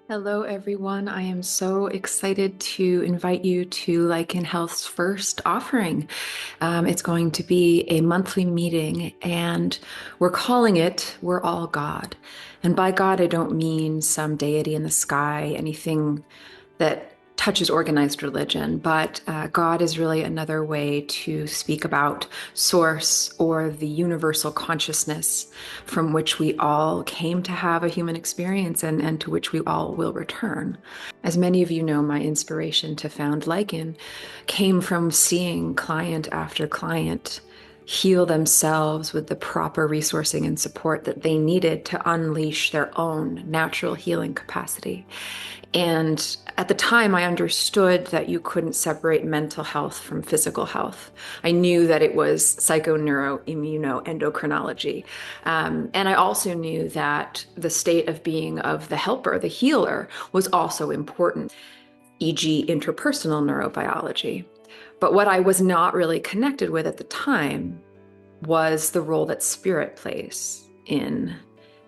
Hello, everyone. I am so excited to invite you to Lichen Health's first offering. It's going to be a monthly meeting, and we're calling it We're All God. And by God, I don't mean some deity in the sky, anything that touches organized religion, but God is really another way to speak about source or the universal consciousness from which we all came to have a human experience and to which we all will return. As many of you know, my inspiration to found Lichen came from seeing client after client heal themselves with the proper resourcing and support that they needed to unleash their own natural healing capacity. And at the time, I understood that you couldn't separate mental health from physical health. I knew that it was psychoneuroimmunoendocrinology. And I also knew that the state of being of the helper, the healer, was also important, e.g., interpersonal neurobiology. But what I was not really connected with at the time was the role that spirit plays in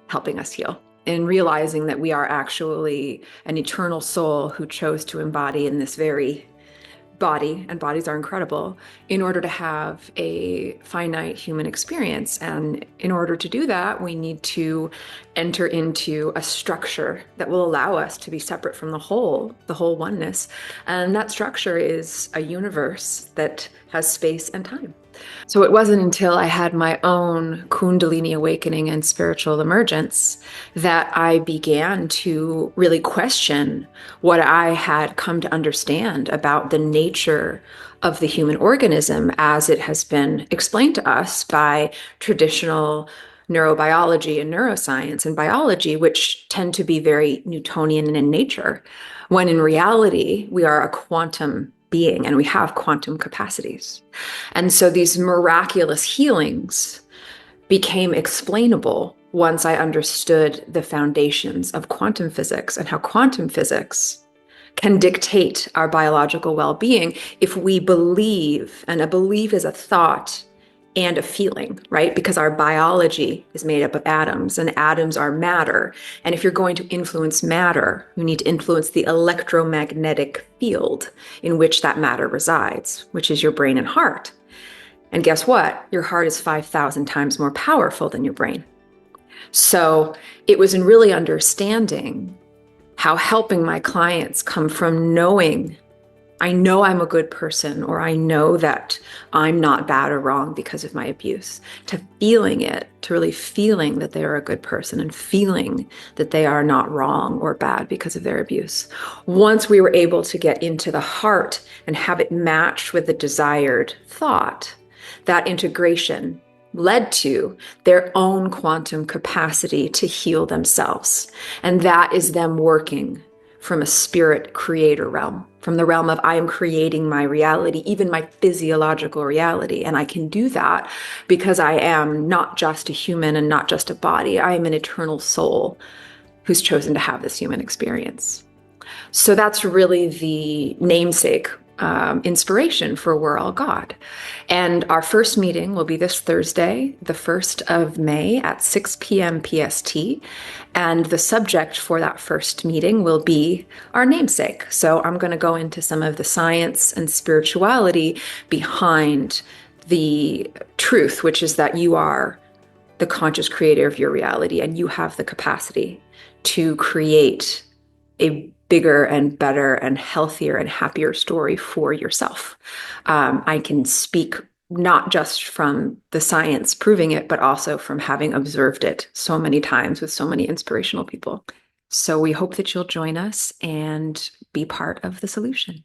helping us heal, in realizing that we are actually an eternal soul who chose to embody in this very body, and bodies are incredible, in order to have a finite human experience. And in order to do that, we need to enter into a structure that will allow us to be separate from the whole oneness. And that structure is a universe that has space and time. So it wasn't until I had my own Kundalini awakening and spiritual emergence that I began to really question what I had come to understand about the nature of the human organism as it has been explained to us by traditional neurobiology and neuroscience and biology, which tend to be very Newtonian in nature, when in reality, we are a quantum being and we have quantum capacities. And so these miraculous healings became explainable once I understood the foundations of quantum physics and how quantum physics can dictate our biological well-being if we believe, and a belief is a thought and a feeling, right? Because our biology is made up of atoms, and atoms are matter. And if you're going to influence matter, you need to influence the electromagnetic field in which that matter resides, which is your brain and heart. And guess what? Your heart is 5,000 times more powerful than your brain. So it was in really understanding how helping my clients come from knowing I know I'm a good person, or I know that I'm not bad or wrong because of my abuse, to feeling it, to really feeling that they are a good person and feeling that they are not wrong or bad because of their abuse. Once we were able to get into the heart and have it matched with the desired thought, that integration led to their own quantum capacity to heal themselves. And that is them working from a spirit creator realm, from the realm of I am creating my reality, even my physiological reality. And I can do that because I am not just a human and not just a body. I am an eternal soul who's chosen to have this human experience. So that's really the namesake inspiration for We're All God. And our first meeting will be this Thursday, the 1st of May at 6 p.m. PST. And the subject for that first meeting will be our namesake. So I'm going to go into some of the science and spirituality behind the truth, which is that you are the conscious creator of your reality, and you have the capacity to create a bigger and better and healthier and happier story for yourself. I can speak not just from the science proving it, but also from having observed it so many times with so many inspirational people. So we hope that you'll join us and be part of the solution.